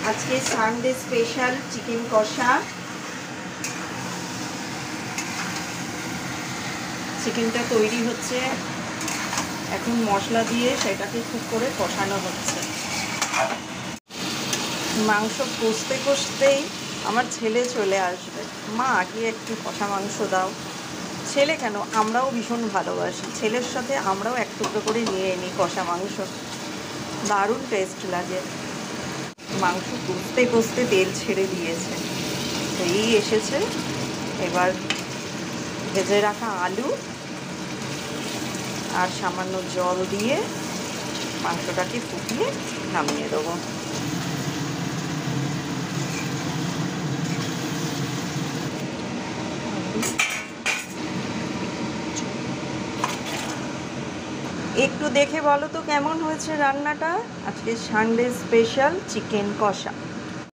আজকে Sunday special chicken কষা। চিকেনটা তৈরি হচ্ছে, এখন মশলা দিয়ে সেটাকে খুব করে কষানো হচ্ছে। মাংস কষতে কষতেই আমার ছেলে চলে আসবে, মা আগে একটু কষা মাংস দাও। ছেলে কেন, আমরাও ভীষণ ভালোবাসি, ছেলের সাথে আমরাও এক টুকরো করে নিয়ে নিই কষা মাংস, দারুণ টেস্ট লাগে। মাংস কষতে কষতে তেল ছেড়ে দিয়েছে, এই এসেছে। এবার ভেজে রাখা আলু আর সামান্য জল দিয়ে মাংসটাকে ফুটিয়ে নামিয়ে দেবো। একটু দেখে বলো তো কেমন হয়েছে রান্নাটা। আজকে সানডে স্পেশাল চিকেন কষা।